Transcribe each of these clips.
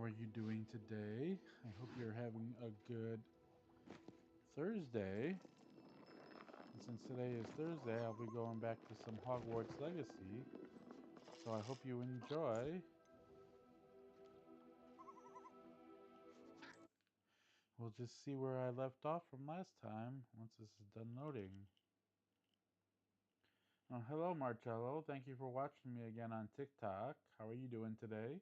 are you doing today? I hope you're having a good Thursday. And since today is Thursday, I'll be going back to some Hogwarts Legacy. So I hope you enjoy. We'll just see where I left off from last time once this is done loading. Hello, Marcello. Thank you for watching me again on TikTok. How are you doing today?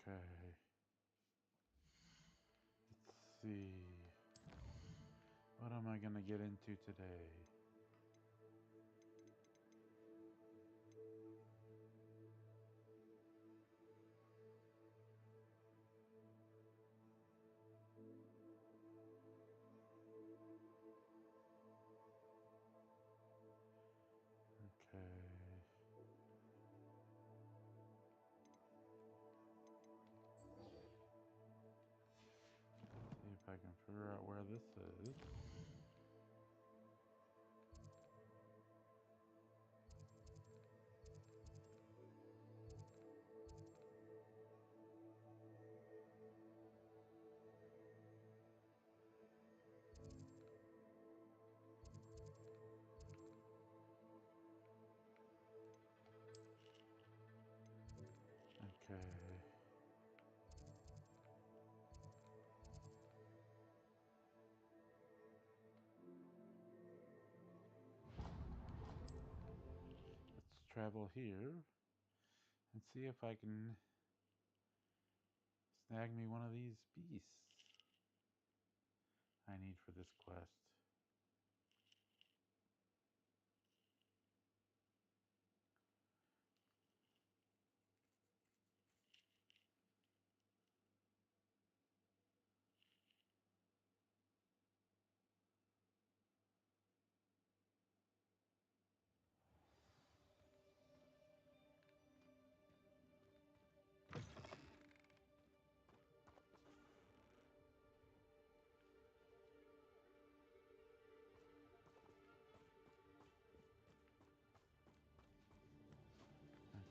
Okay. Let's see. What am I going to get into today? Okay. See if I can figure out where this is. Okay. Let's travel here and see if I can snag me one of these beasts I need for this quest.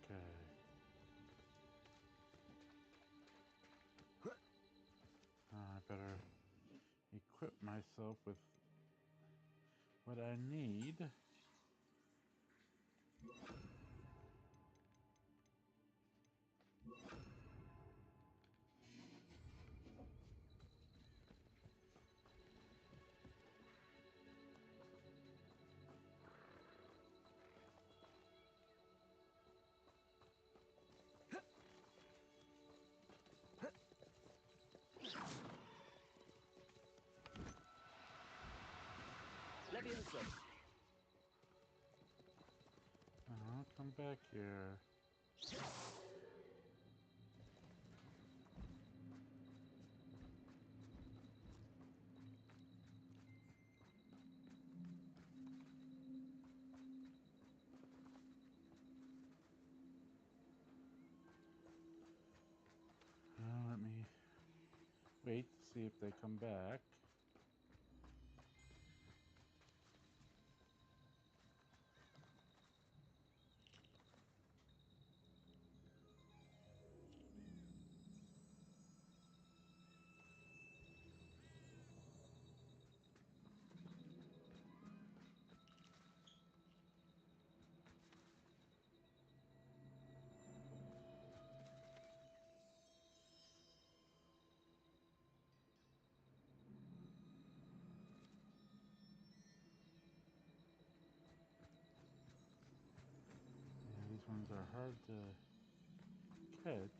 Okay. I better equip myself with what I need. I'll come back here. Let me wait to see if they come back. Yeah, these ones are hard to catch.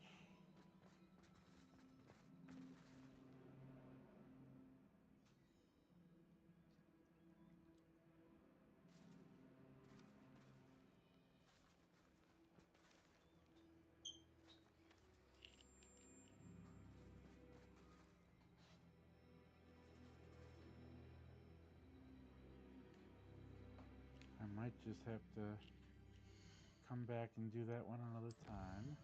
Might just have to come back and do that one another time.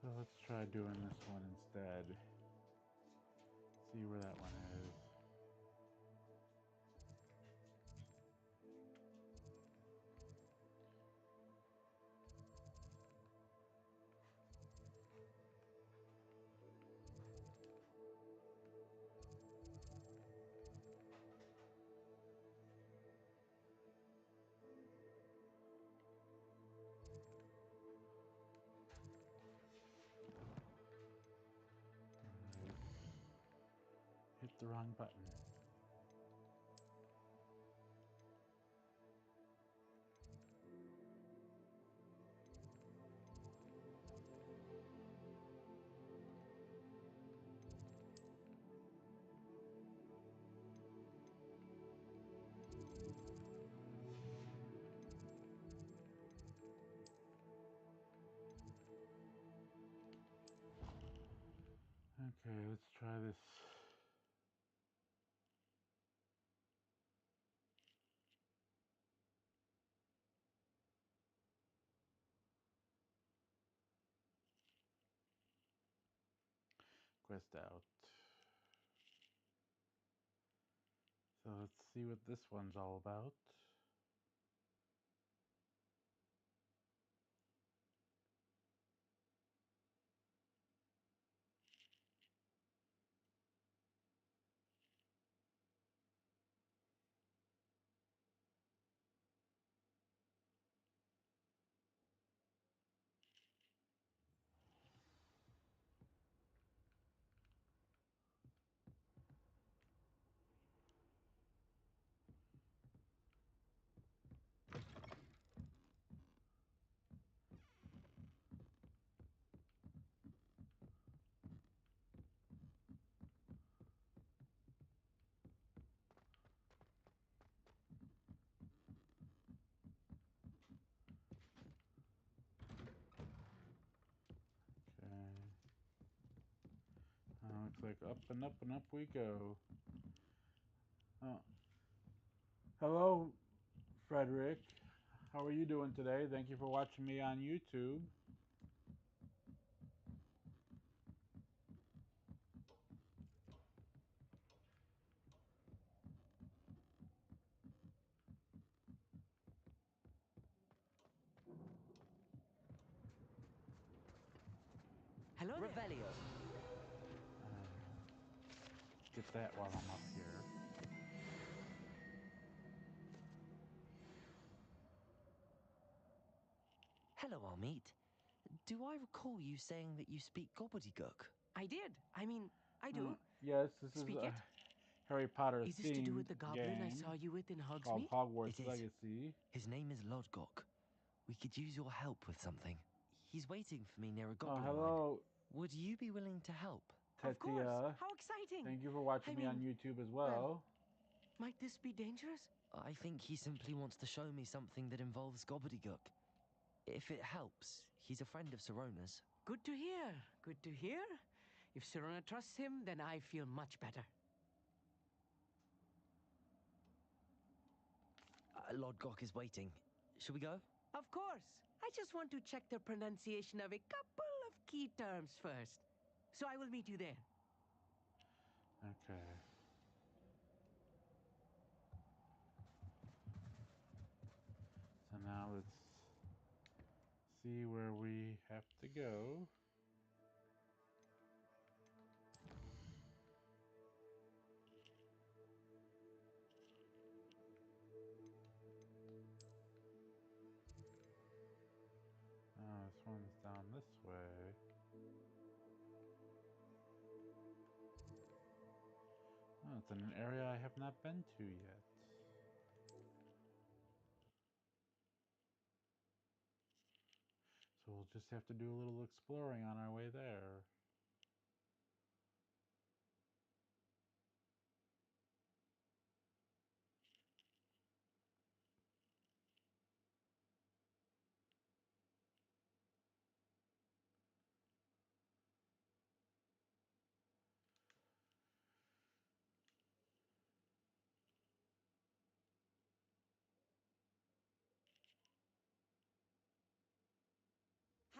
So let's try doing this one instead. See where that one is. Right. Hit the wrong button. Okay, let's try this. Quest out. So let's see what this one's all about. Okay. Looks like up and up and up we go. Oh. Hello, Frederick. How are you doing today? Thank you for watching me on YouTube. Hello there. Revelio. Get that while I'm up here. Hello, Amit. Do I recall you saying that you speak gobbledygook? I did. I mean, I do. Yes, this is Speak a it. Harry Potter Is this to do with themed the goblin I saw game you with in called Hogsmeade? Hogwarts It is. Legacy. His name is Lodgok. We could use your help with something. He's waiting for me near a Oh, goblin mine. hello, Would you be willing to help? Of course. Tetia. How exciting. Thank you for watching I me on mean, YouTube as well, well. might this be dangerous? I think he simply wants to show me something that involves gobbledygook. If it helps, he's a friend of Sirona's. Good to hear. Good to hear. If Sirona trusts him, then I feel much better. Lodgok is waiting. Shall we go? Of course. I just want to check the pronunciation of a couple of key terms first. So I will meet you there. Okay. So now let's see where we have to go. Oh, this one's down this way. Oh, it's in an area I have not been to yet. So we'll just have to do a little exploring on our way there. Oh, it's in an area I have not been to yet. So we'll just have to do a little exploring on our way there. So we'll just have to do a little exploring on our way there.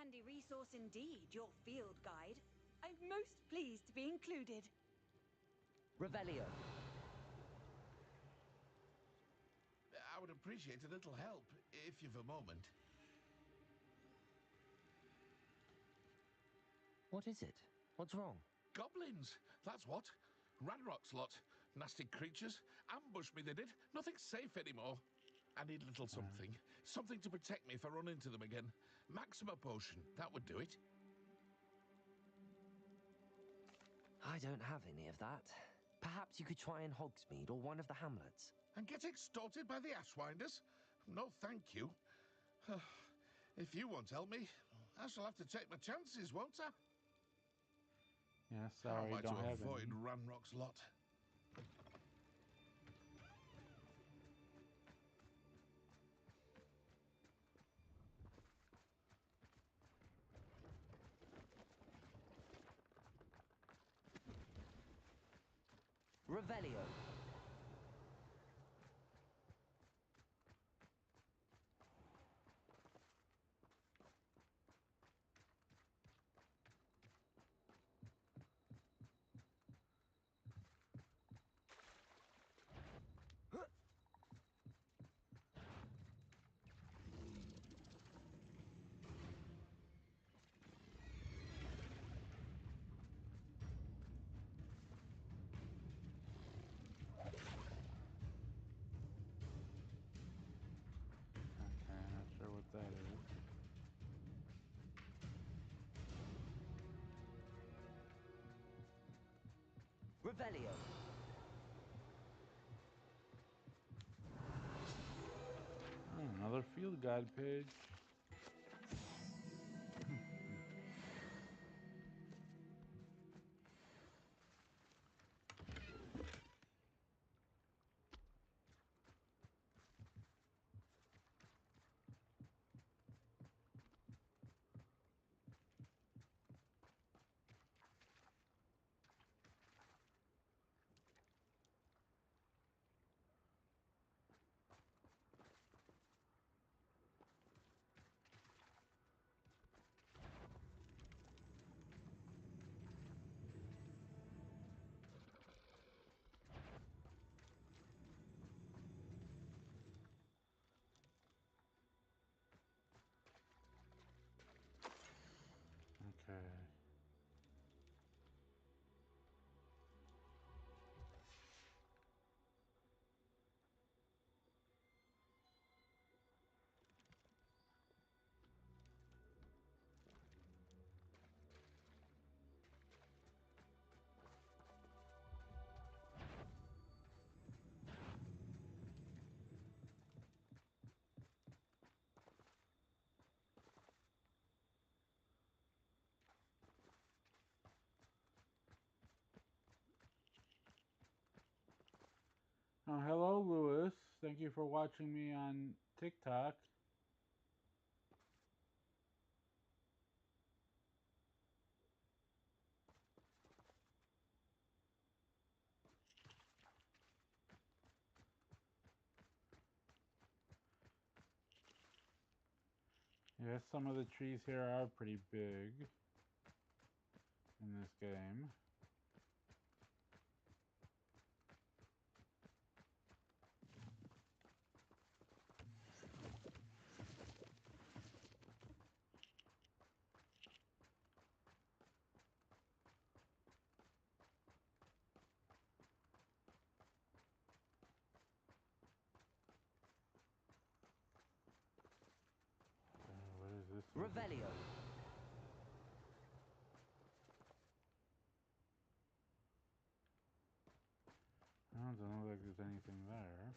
handy resource indeed, your field guide. I'm most pleased to be included. Revelio. I would appreciate a little help, if you've a moment. What is it? What's wrong? Goblins, that's what. Ranrock's lot. Nasty creatures. Ambushed me, they did. Nothing's safe anymore. I need a little something. Something to protect me if I run into them again. Maxima potion, that would do it. I don't have any of that. Perhaps you could try in Hogsmeade or one of the hamlets. And get extorted by the Ashwinders? No, thank you. If you won't help me, I shall have to take my chances, won't I? Yeah, How sorry, am I don't to have avoid any. Ranrock's lot? Revelio. Okay, not sure what that is. Revelio. Oh, another field guide page. Okay. Hello, Lewis. Thank you for watching me on TikTok. Yes, some of the trees here are pretty big in this game. What is this? Revelio. Oh, doesn't look like there's anything there.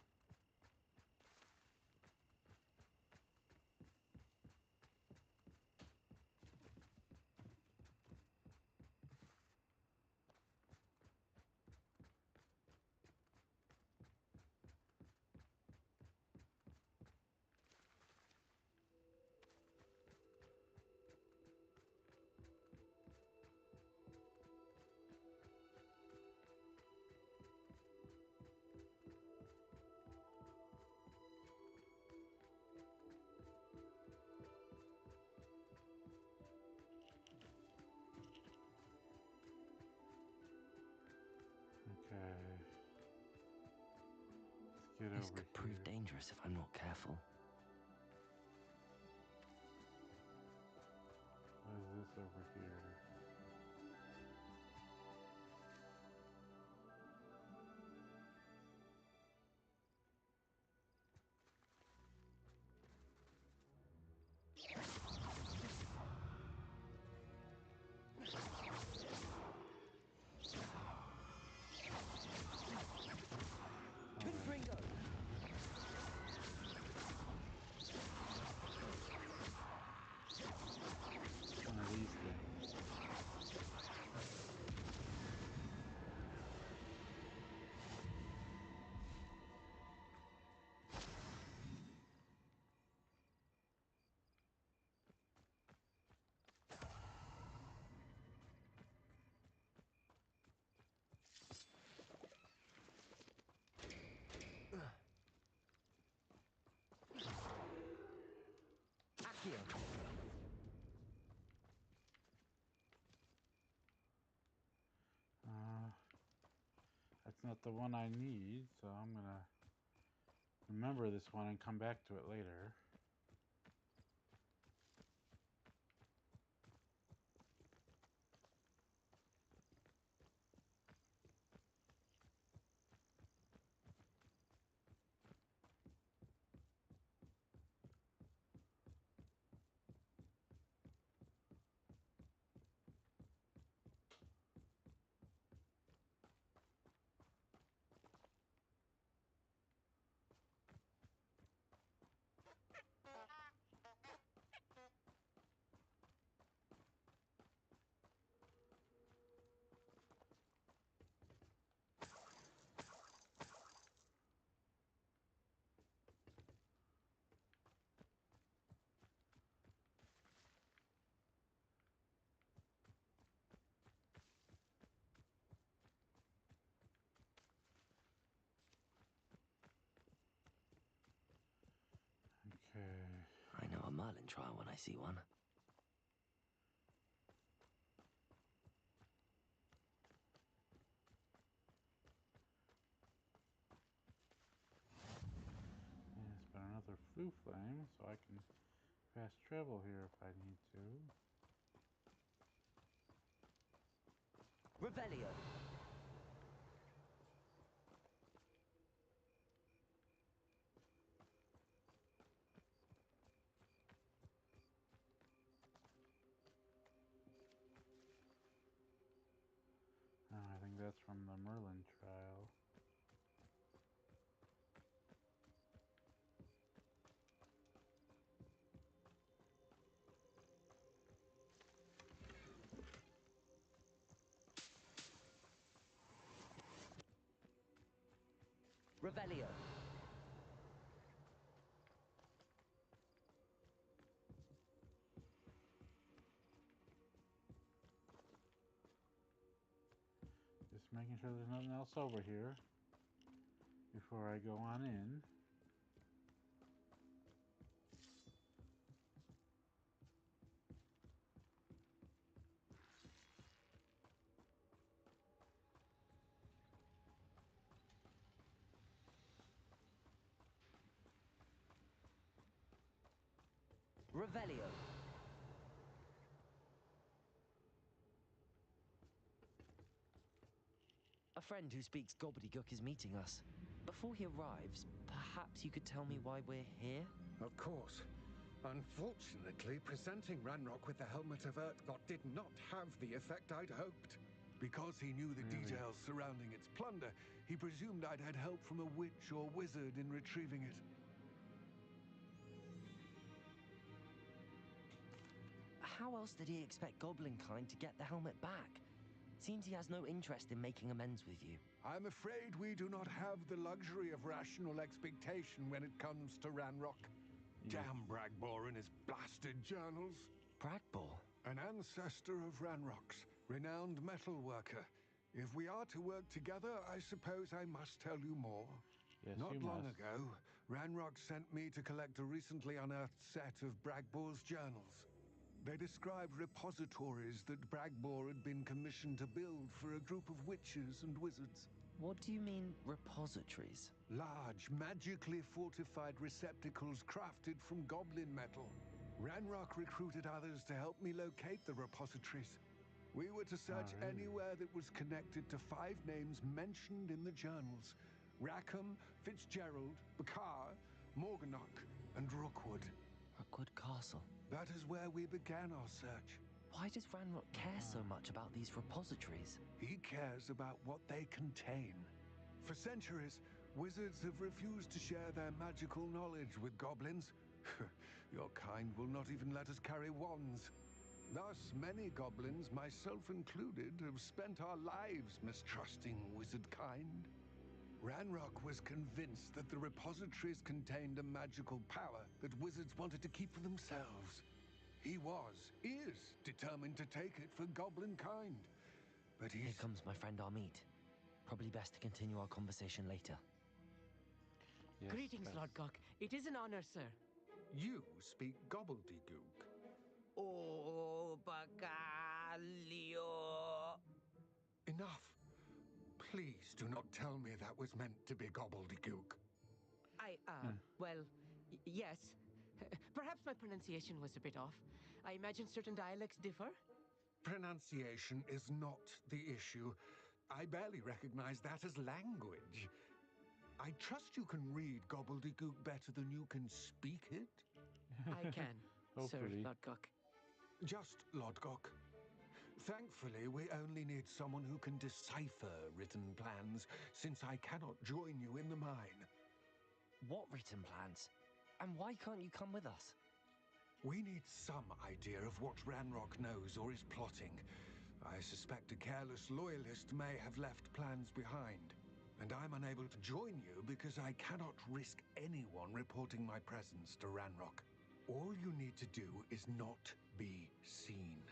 get This over could prove here. dangerous if I'm not careful. What is this over here? Confringo! One of these things. Accio! That's not the one I need, so I'm gonna remember this one and come back to it later. Okay. I know a Merlin trial when I see one. Yes, but another foo flame, so I can fast travel here if I need to. Revelio! I think that's from the Merlin trial. Revelio! Just making sure there's nothing else over here before I go on in. Revelio! A friend who speaks gobbledygook is meeting us. Before he arrives, perhaps you could tell me why we're here? Of course. Unfortunately, presenting Ranrock with the Helmet of Urtkot did not have the effect I'd hoped. Because he knew the details surrounding its plunder, he presumed I'd had help from a witch or wizard in retrieving it. How else did he expect Goblinkind to get the helmet back? Seems he has no interest in making amends with you. I'm afraid we do not have the luxury of rational expectation when it comes to Ranrock. Damn Bragbor and his blasted journals. Bragbor? An ancestor of Ranrock's, renowned metal worker. If we are to work together, I suppose I must tell you more. Yes, Not you long must. ago, Ranrock sent me to collect a recently unearthed set of Bragbor's journals. They described repositories that Bragbor had been commissioned to build for a group of witches and wizards. What do you mean, repositories? Large, magically fortified receptacles crafted from goblin metal. Ranrock recruited others to help me locate the repositories. We were to search Alright. anywhere that was connected to 5 names mentioned in the journals. Rackham, Fitzgerald, Bakar, Morganach, and Rookwood. Rookwood Castle. That is where we began our search. Why does Ranrock care so much about these repositories? He cares about what they contain. For centuries, wizards have refused to share their magical knowledge with goblins. Your kind will not even let us carry wands. Thus, many goblins, myself included, have spent our lives mistrusting wizard kind. Ranrock was convinced that the repositories contained a magical power that wizards wanted to keep for themselves. He is determined to take it for goblin kind. But Here comes my friend Amit. Probably best to continue our conversation later. Yes, Greetings, best. Lord Cock. It is an honor, sir. You speak gobbledygook. Oh, Bacalio. Enough. Please do not tell me that was meant to be gobbledygook. Well, yes. Perhaps my pronunciation was a bit off. I imagine certain dialects differ. Pronunciation is not the issue. I barely recognize that as language. I trust you can read gobbledygook better than you can speak it. I can, sir, Hopefully. Lord Cock. Just Lodgok. Thankfully, we only need someone who can decipher written plans, since I cannot join you in the mine. What written plans? And why can't you come with us? We need some idea of what Ranrock knows or is plotting. I suspect a careless loyalist may have left plans behind. And I'm unable to join you because I cannot risk anyone reporting my presence to Ranrock. All you need to do is not be seen,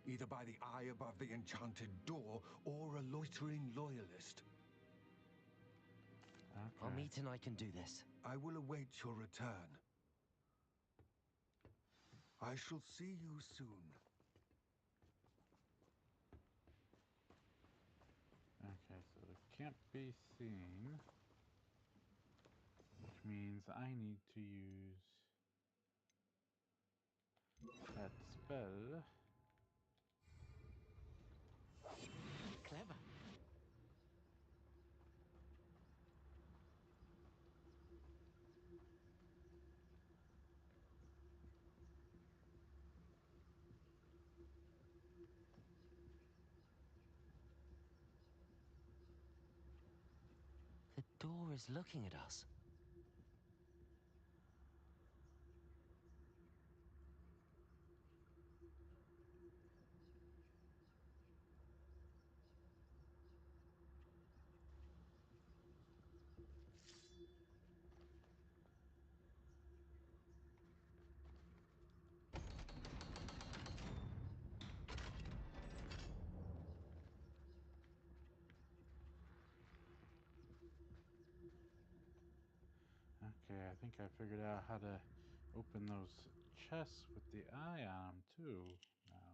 either by the eye above the enchanted door or a loitering loyalist. Okay. Amit and I can do this. I will await your return. I shall see you soon. Okay, so it can't be seen, which means I need to use that spell. Clever. The door is looking at us. Okay, I think I figured out how to open those chests with the eye on them too now.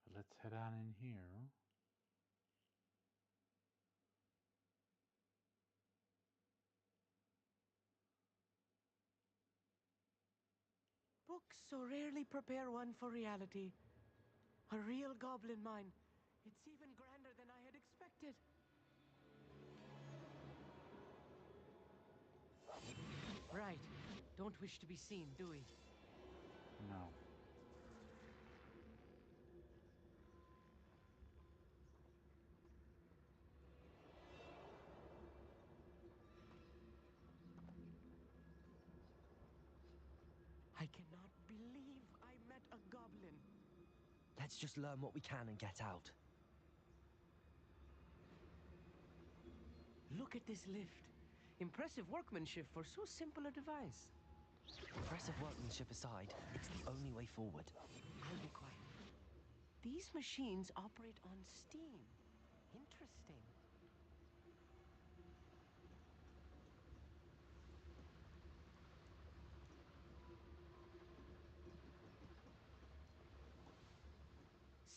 But let's head on in here. Books so rarely prepare one for reality. A real goblin mine. It's even grander than I had expected. Right. Don't wish to be seen, do we? No. I cannot believe I met a goblin. Let's just learn what we can and get out. Look at this lift. Impressive workmanship for so simple a device. Impressive workmanship aside, it's the only way forward. I'll be quiet. These machines operate on steam. Interesting.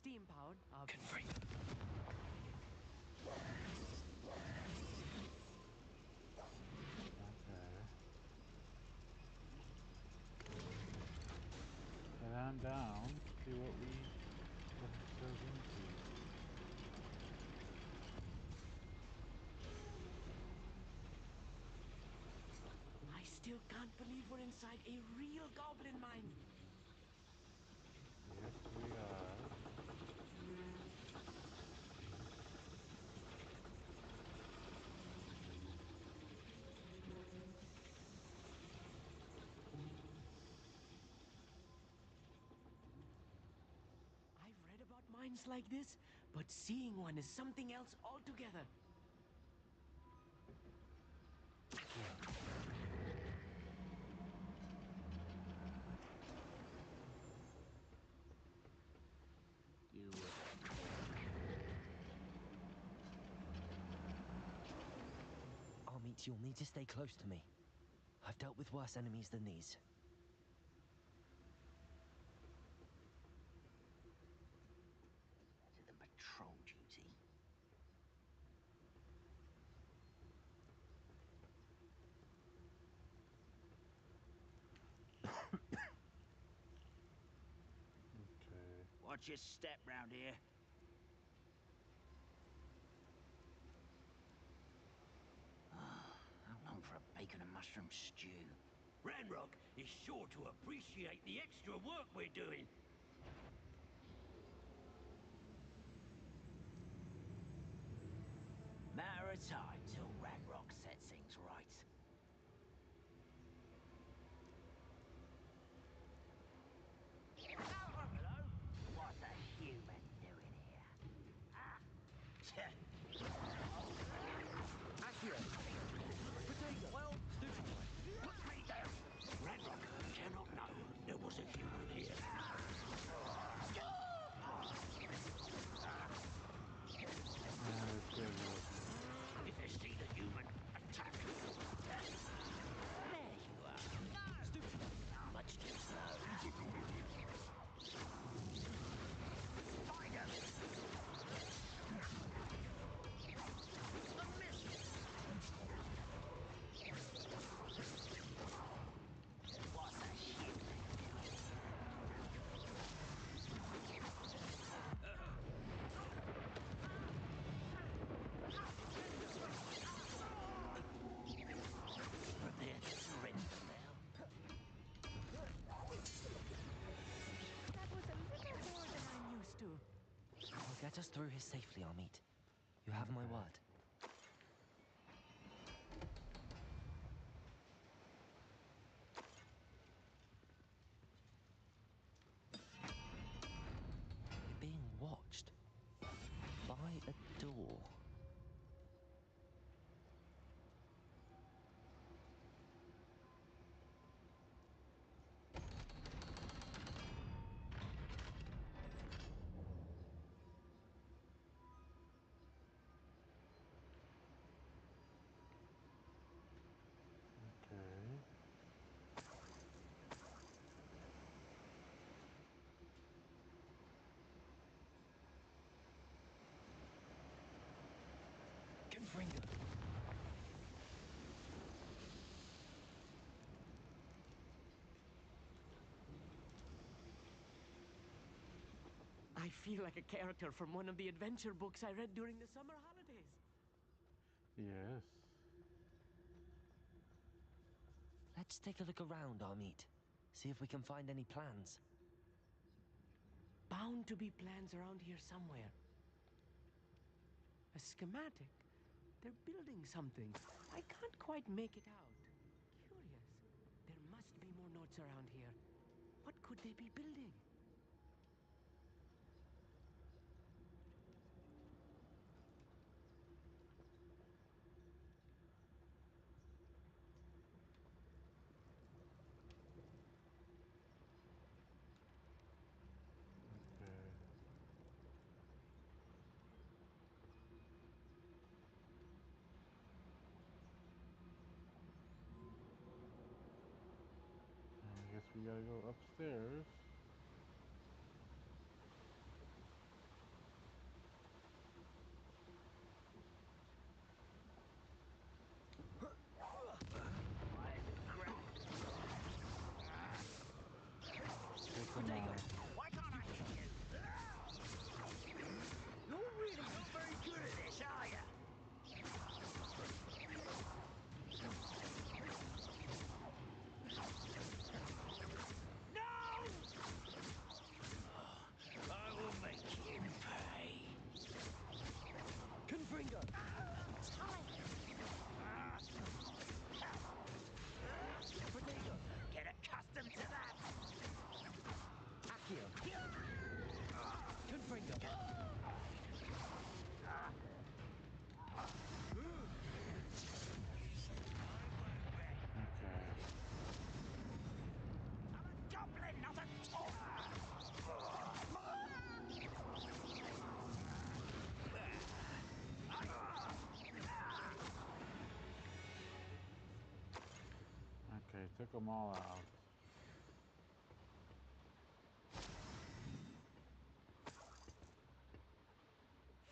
steam powered, obviously. Okay. Head on down, see what this goes into. I still can't believe we're inside a real goblin mine. Yes, we are. I've read about mines like this, but seeing one is something else altogether. Amit, you'll need to stay close to me. I've dealt with worse enemies than these. To the patrol duty. Okay. Watch your step round here. How long for a bacon and mushroom stew? Ranrock is sure to appreciate the extra work we're doing. Matter of time till Ranrock sets things right. Hello? What's a human doing here? Ah! Accurate. Potato. Well, stupid. Put me down! Ranrock cannot know there was a human here. If they see the human, attack. There you are. Stupid. Much too slow. Find him! A miss! What's a human doing Prepare to surrender now. That was a little more than I'm used to. I'll get us through here safely, Amit. You have my word. We're being watched by a door. Okay. Confringo. I feel like a character from one of the adventure books I read during the summer holidays. Yes. Let's take a look around, Amit. See if we can find any plans. Bound to be plans around here somewhere. A schematic? They're building something. I can't quite make it out. Curious. There must be more notes around here. What could they be building? Okay. I guess we gotta go upstairs. took them all out.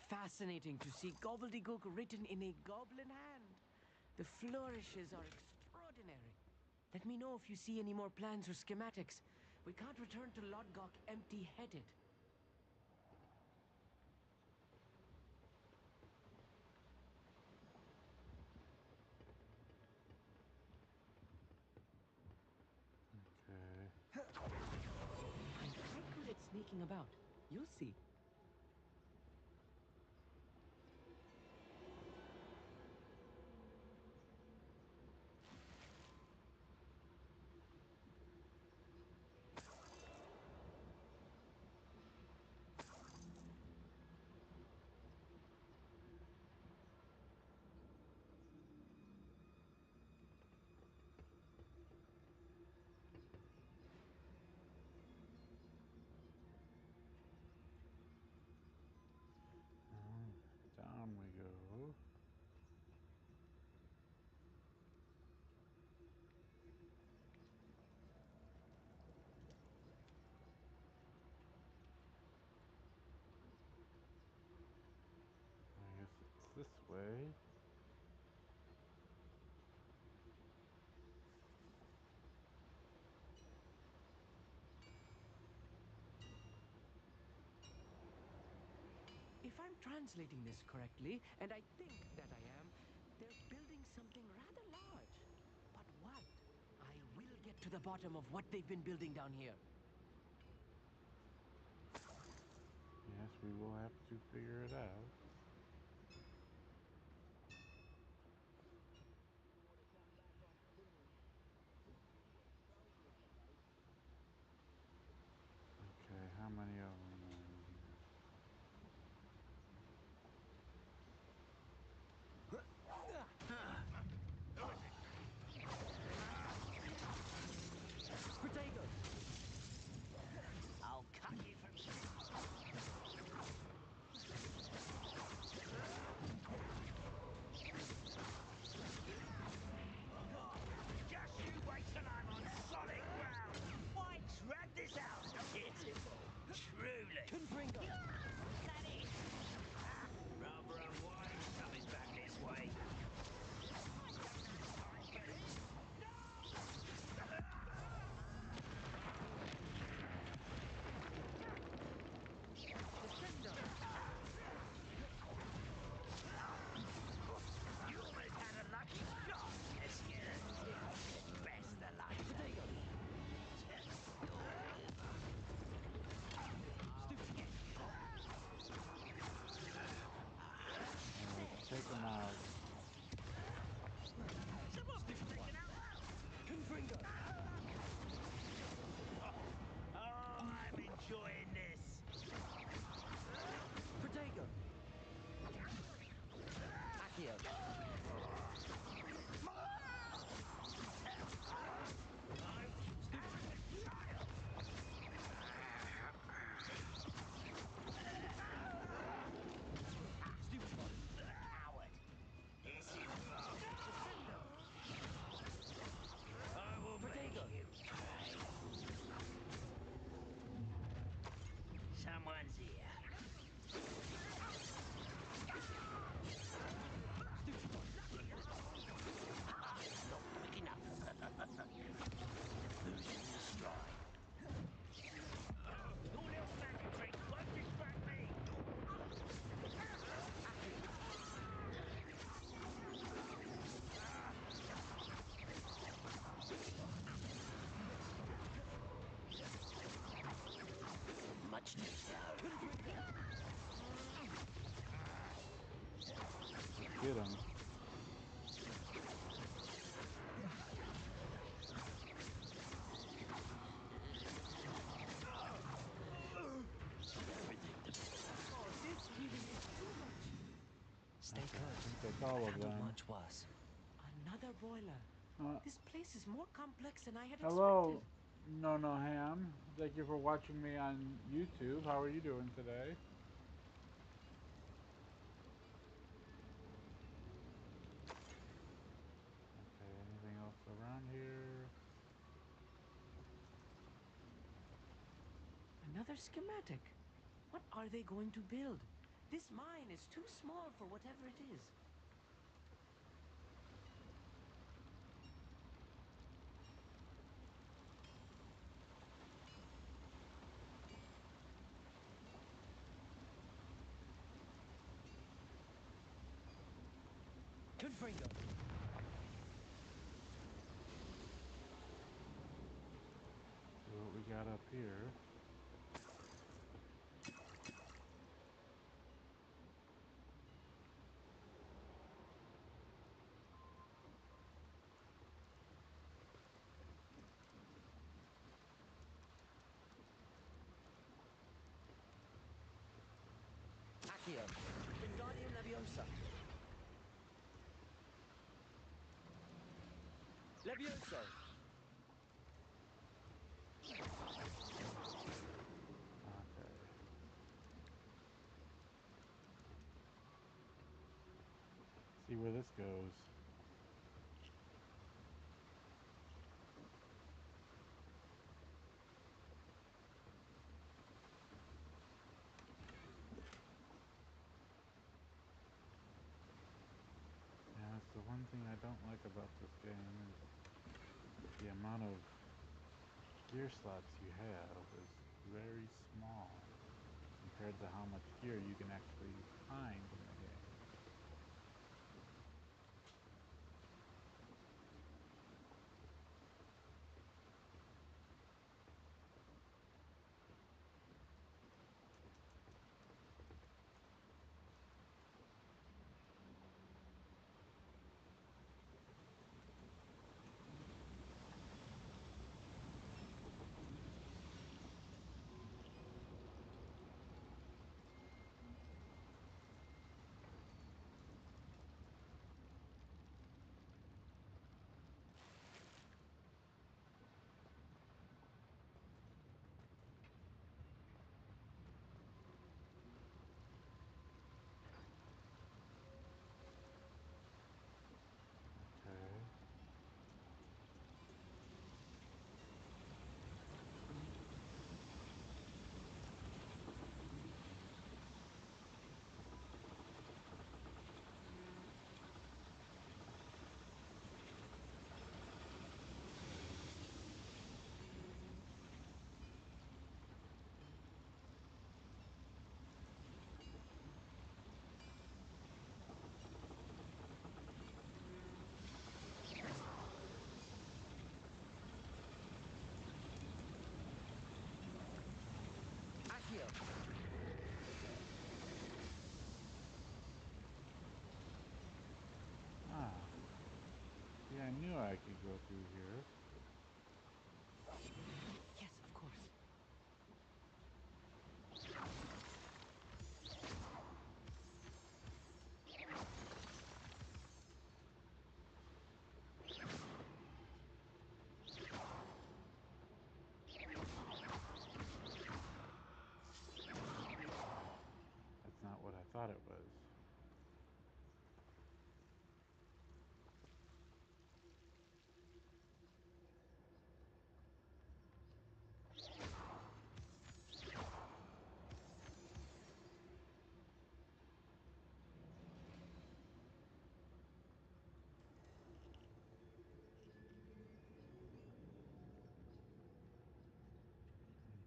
Fascinating to see gobbledygook written in a goblin hand. The flourishes are extraordinary. Let me know if you see any more plans or schematics. We can't return to Lodgok empty-headed. Okay. I'm quite good at sneaking about. You'll see. Down we go. I guess it's this way. If I'm translating this correctly, and I think that I am, they're building something rather large. But what? I will get to the bottom of what they've been building down here. Yes, we will have to figure it out. Okay, how many of them are in here? Potato! I'll cut you from Just you wait till I'm on solid ground. Why drag this out? Pitiful. Truly. Confringo! That is. Rather unwise coming back this way. You almost had a lucky shot. Best of luck. Potato! Take them out. Confringo! Oh, I'm enjoying this. Potato! Accio. Coward. This is wrong. I will make Potato! you pay. Someone's here. Not quick enough. Losing the stride. Your little magic trick won't distract me. Much neater. Get them. Oh, this really is too much. Stay I close. think that's all of Handled them. much worse. Another boiler. Uh, This place is more complex than I had hello, expected. No Ham. Thank you for watching me on YouTube. How are you doing today? Okay, anything else around here? Another schematic. What are they going to build? This mine is too small for whatever it is. Confringo. See what we got up here. Accio. Wingardium Leviosa. Levioso. Okay. See where this goes. Yeah, that's the one thing I don't like about this game is the amount of gear slots you have is very small compared to how much gear you can actually find in the game. Okay. Accio. Ah. Yeah, I knew I could go through here. Yes, of course. That's not what I thought it was.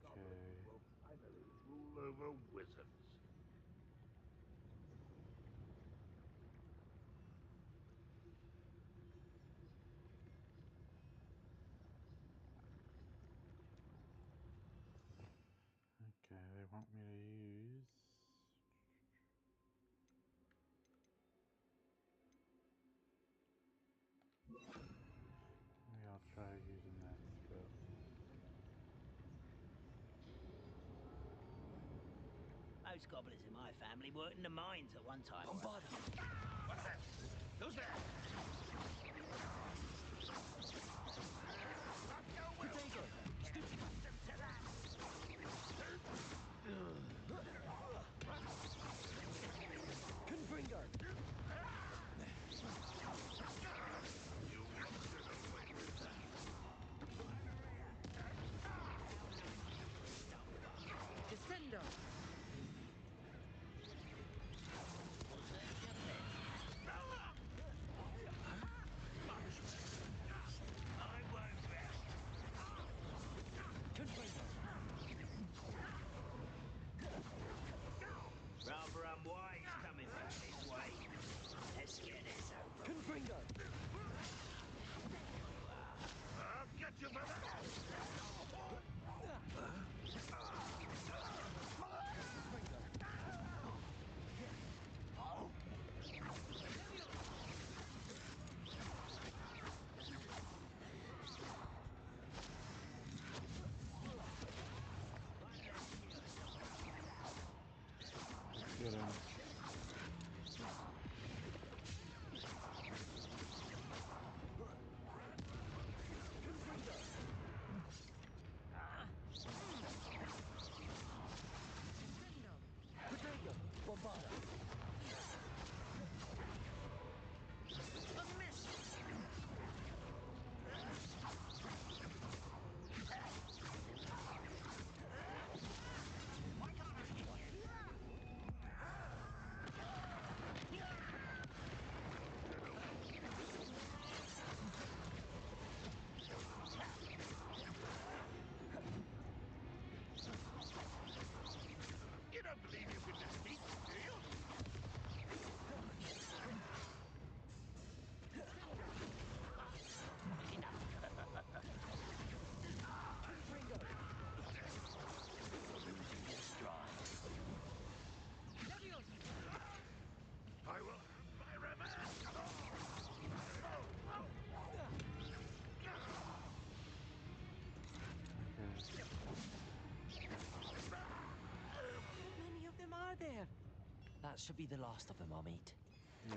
Okay. Will finally rule over wizards. Okay, they want me to use... Maybe I'll try using that spell. Most goblins in my family worked in the mines at one time. Bombarda. What's that? Who's there? Protego. Confringo. That should be the last of them I'll meet. Yes.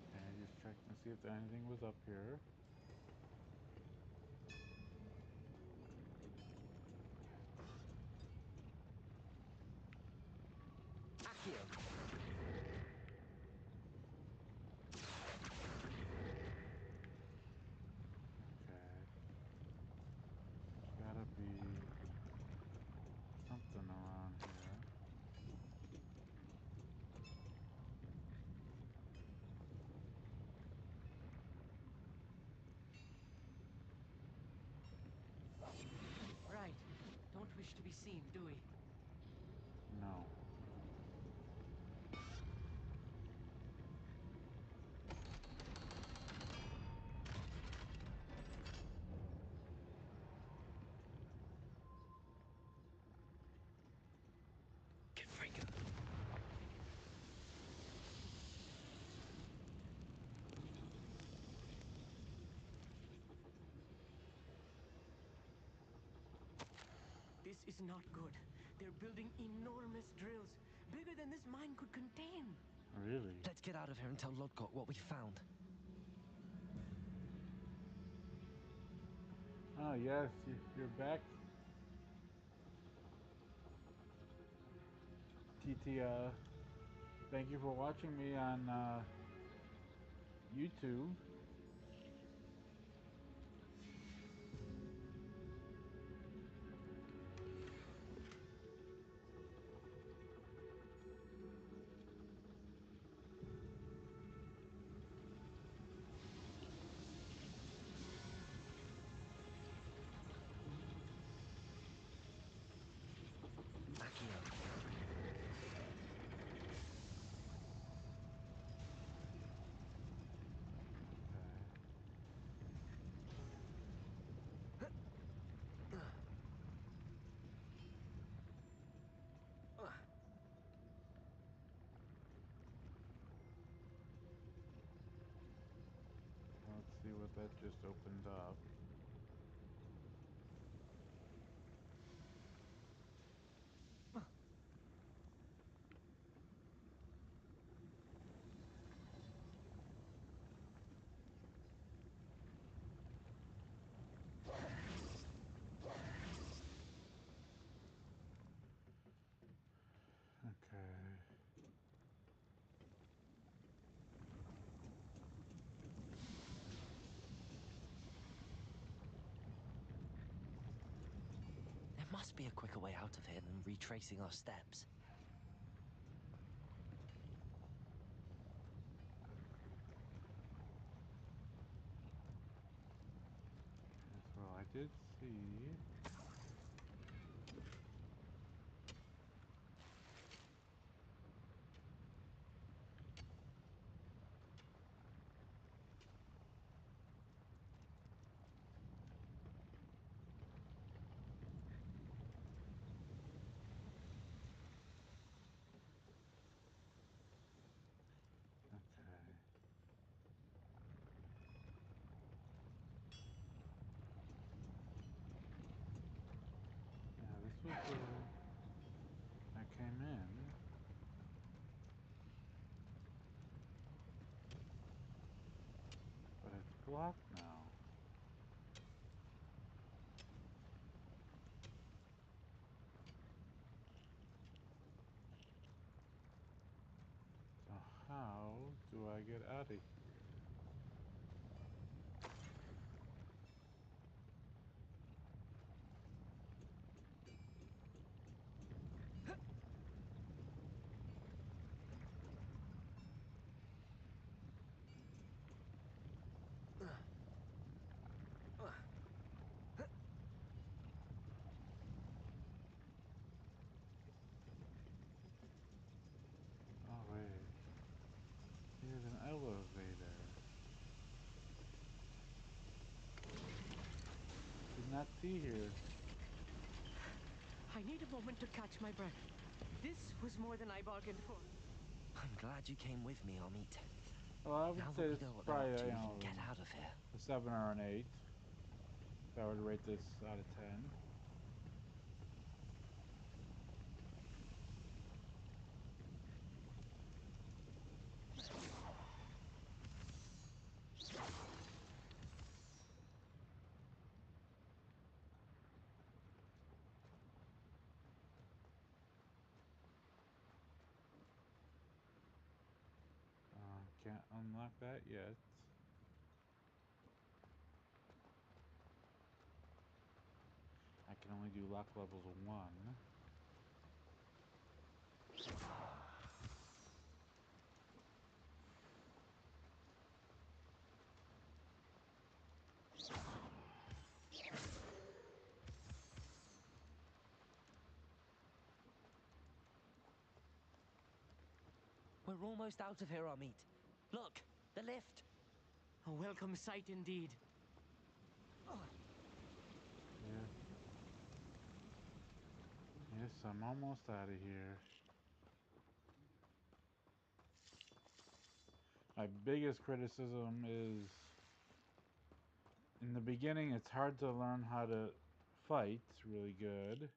Okay, just checking to see if anything was up here. Accio! Okay. There's gotta be something around here. Right. Don't wish to be seen, do we? No. Configure. This is not good. They're building enormous drills, bigger than this mine could contain. Really? Let's get out of here and tell Lodgok what we found. Oh, yes, you're back. TT, thank you for watching me on YouTube. Accio. Let's see what that just opened up. Okay. There must be a quicker way out of here than retracing our steps. Yes, well, I did see. Okay. Yeah, this was where I came in. But it's blocked now. So how do I get out of here? Oh wait, here's an elevator. Did not see here. I need a moment to catch my breath. This was more than I bargained for. I'm glad you came with me, Amit. Well, I would Now say that we this know is what they're probably, up to, we can get out of here. a 7 or an 8. If I were to rate this out of 10. Can't unlock that yet. I can only do lock levels 1. We're almost out of here, Amit. Look, the lift. A welcome sight indeed. Yeah. Yes, I'm almost out of here. My biggest criticism is in the beginning it's hard to learn how to fight really good.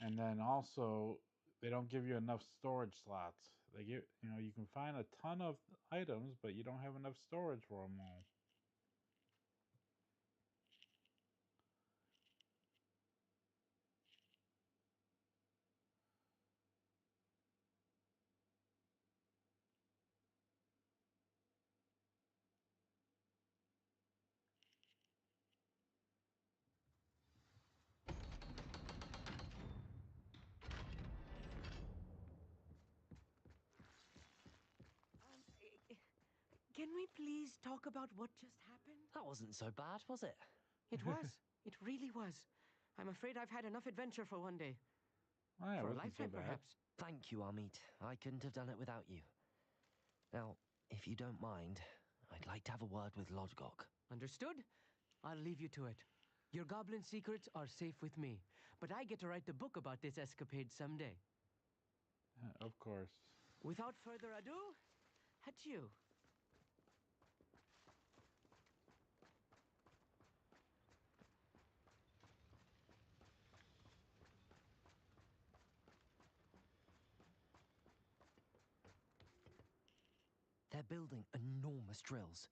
And then also they don't give you enough storage slots. They give, you can find a ton of items, but you don't have enough storage for them all. Can we please talk about what just happened? That wasn't so bad, was it? It was. It really was. I'm afraid I've had enough adventure for one day. Well, yeah, it For a wasn't so lifetime, bad. perhaps. Thank you, Amit. I couldn't have done it without you. Now, if you don't mind, I'd like to have a word with Lodgok. Understood? I'll leave you to it. Your goblin secrets are safe with me, but I get to write the book about this escapade someday. Of course. Without further ado, adieu. They're building enormous drills.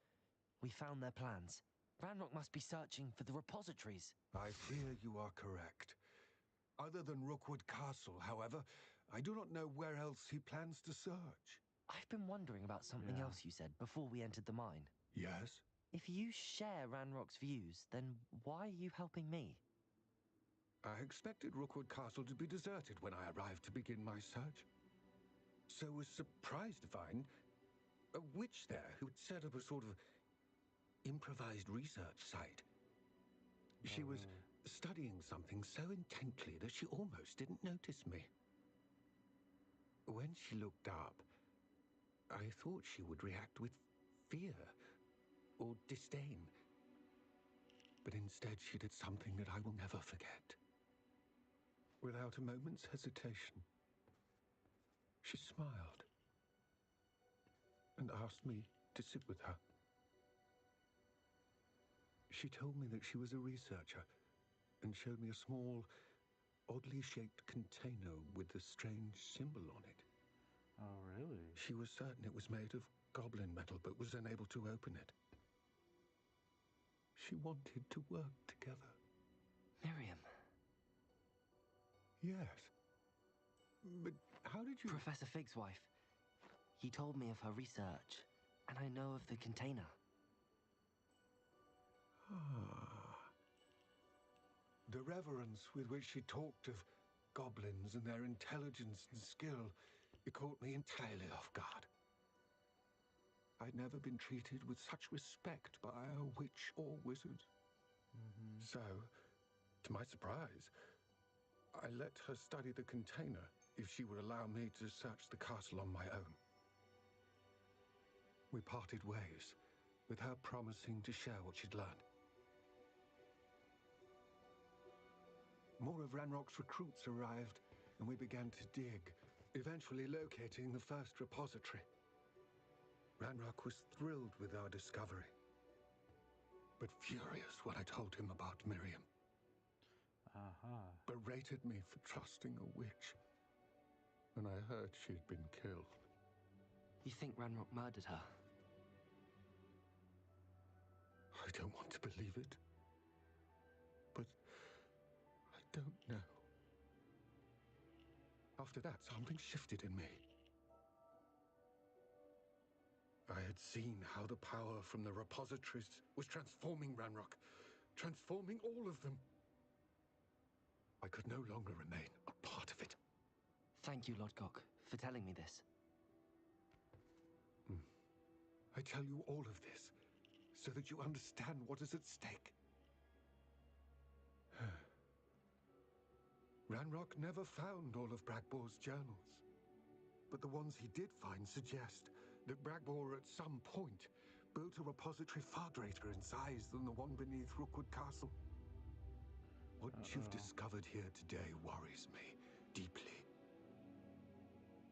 We found their plans. Ranrock must be searching for the repositories. I fear you are correct. Other than Rookwood Castle, however, I do not know where else he plans to search. I've been wondering about something else you said before we entered the mine. Yes? If you share Ranrock's views, then why are you helping me? I expected Rookwood Castle to be deserted when I arrived to begin my search. So was surprised to find a witch there who'd set up a sort of improvised research site. She was studying something so intently that she almost didn't notice me. When she looked up, I thought she would react with fear or disdain. But instead she did something that I will never forget. Without a moment's hesitation, she smiled and asked me to sit with her. She told me that she was a researcher and showed me a small, oddly shaped container with a strange symbol on it. Oh, really? She was certain it was made of goblin metal, but was unable to open it. She wanted to work together. Miriam. Yes. But how did you... Professor Fig's wife. He told me of her research, and I know of the container. Ah. The reverence with which she talked of goblins and their intelligence and skill, it caught me entirely off guard. I'd never been treated with such respect by a witch or wizard. So, to my surprise, I let her study the container if she would allow me to search the castle on my own. We parted ways, with her promising to share what she'd learned. more of Ranrock's recruits arrived, and we began to dig, eventually locating the first repository. Ranrock was thrilled with our discovery, but furious when I told him about Miriam. Berated me for trusting a witch, and I heard she'd been killed. You think Ranrock murdered her? I don't want to believe it, but I don't know. After that, something shifted in me. I had seen how the power from the repositories was transforming Ranrock, transforming all of them. I could no longer remain a part of it. Thank you, Lodgok, for telling me this. I tell you all of this so that you understand what is at stake. Ranrock never found all of Bragbor's journals, but the ones he did find suggest that Bragbor at some point built a repository far greater in size than the one beneath Rookwood Castle. What you've discovered here today worries me deeply.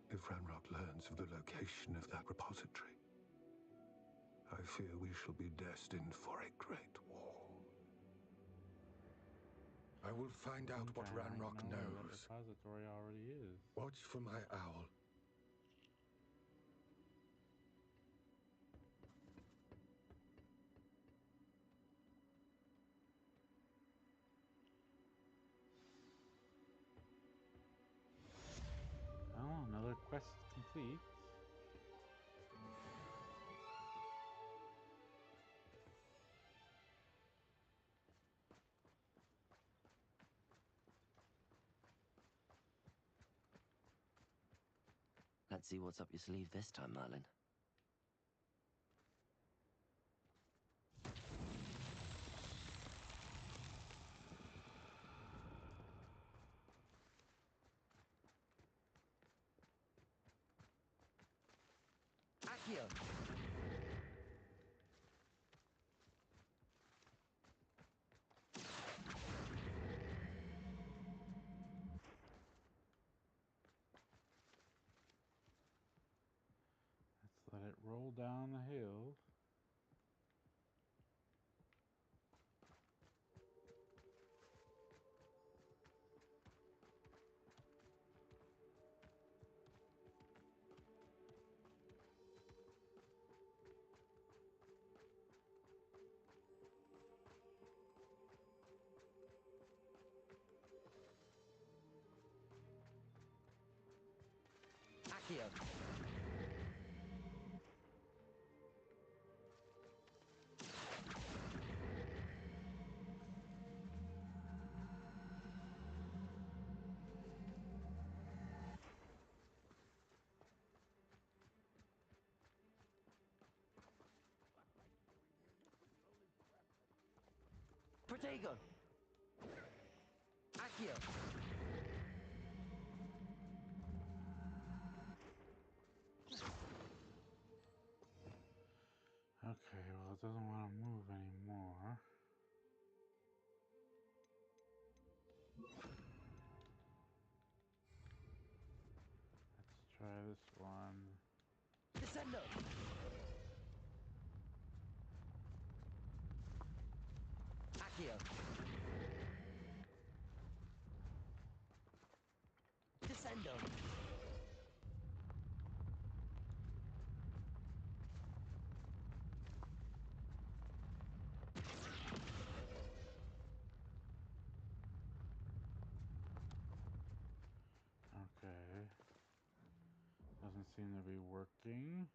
If Ranrock learns of the location of that repository, I fear we shall be destined for a great war. I will find out what Ranrock knows. What repository already is. Watch for my owl. Oh, another quest complete. Let's see what's up your sleeve this time, Merlin. Accio! Let's let it roll down the hill. Accio! Protego! Accio! Okay, well, it doesn't want to move anymore. Let's try this one. Descendo! Accio! Descendo! Okay. Doesn't seem to be working.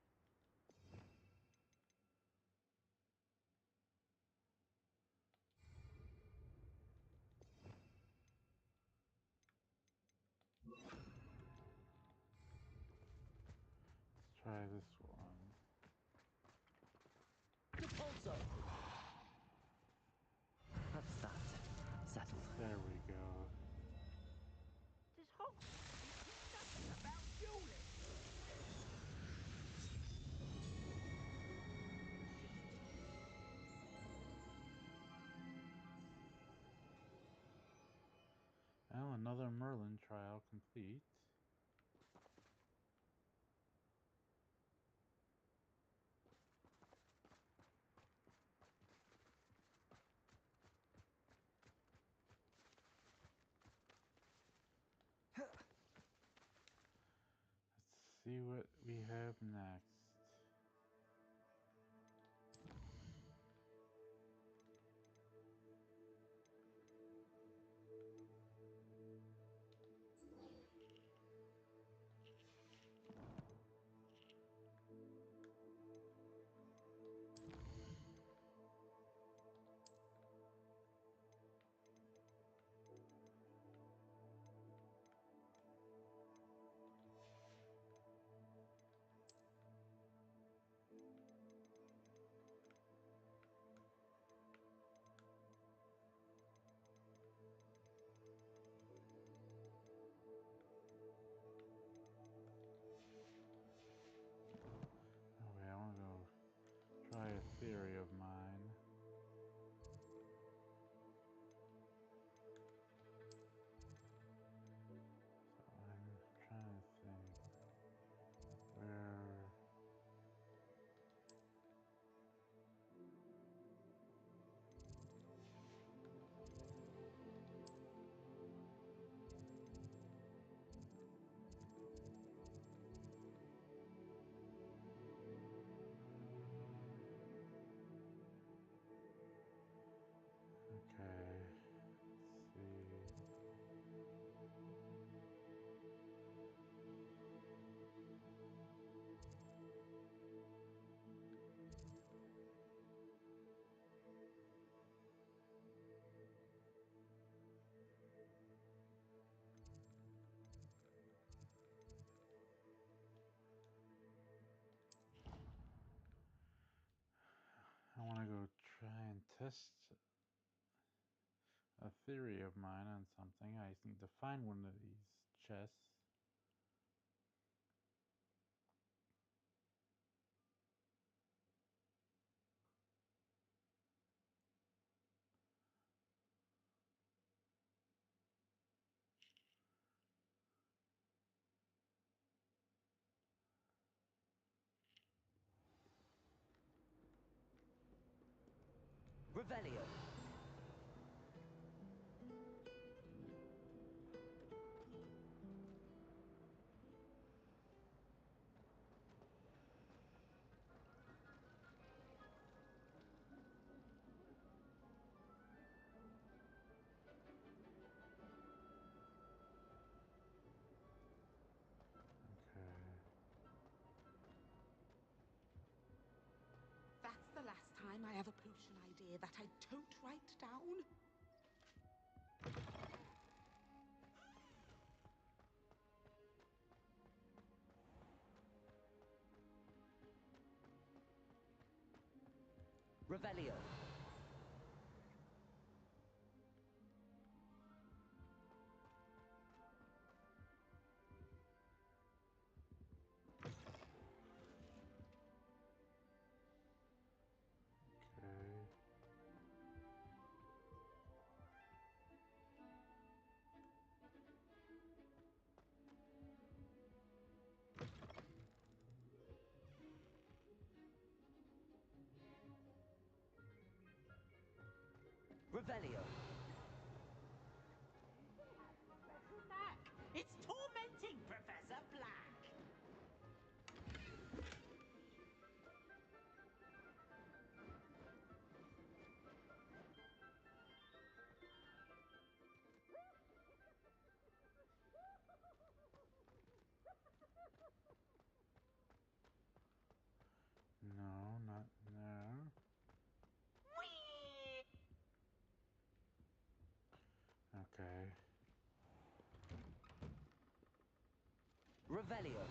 Let's try this one. Repulso! That's that. Settled. There we go. Does Hogwarts teach you nothing about dueling? another Merlin trial complete. Let's see what we have next. Okay, I want to go try a theory of mine. So I'm trying to think where. Okay, let's see. I want to go try and test a theory of mine on something. I need to find one of these chests. Revelio. Okay. That's the last time I have a potion idea that I don't write down. Revelio. Okay. Revelio. Black! It's tormenting Professor Black! No, not there. Whee! Okay. Revelio.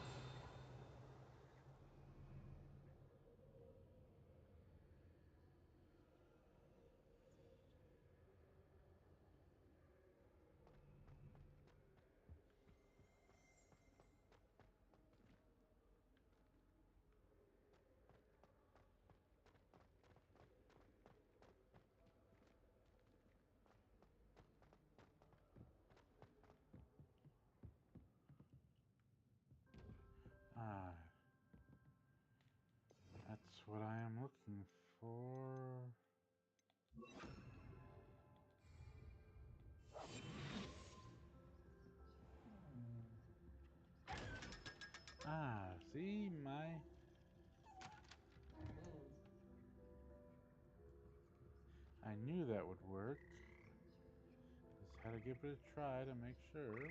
what I am looking for. Ah, see my... I knew that would work. Just had to give it a try to make sure.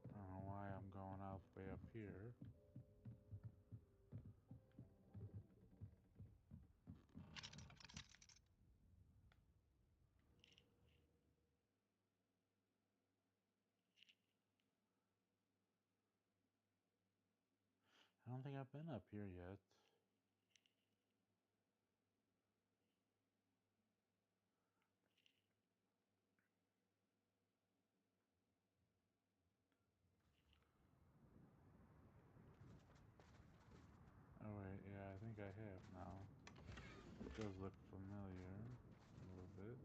I don't know why I'm going all the way up here. I don't think I've been up here yet. Oh wait, yeah, I think I have now. It does look familiar a little bit.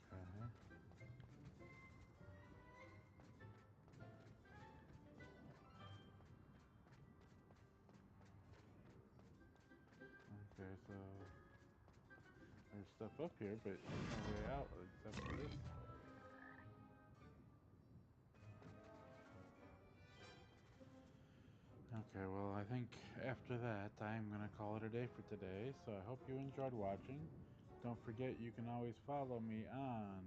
Okay. Okay, so there's stuff up here, but no way out except for this. Okay, well, I think after that, I'm gonna call it a day for today. So I hope you enjoyed watching. Don't forget, you can always follow me on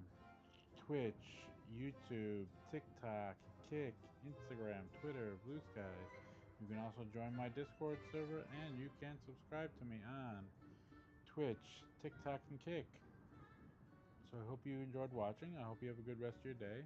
Twitch, YouTube, TikTok, Kick, Instagram, Twitter, Blue Sky. You can also join my Discord server, and you can subscribe to me on Twitch, TikTok, and Kick. So I hope you enjoyed watching. I hope you have a good rest of your day.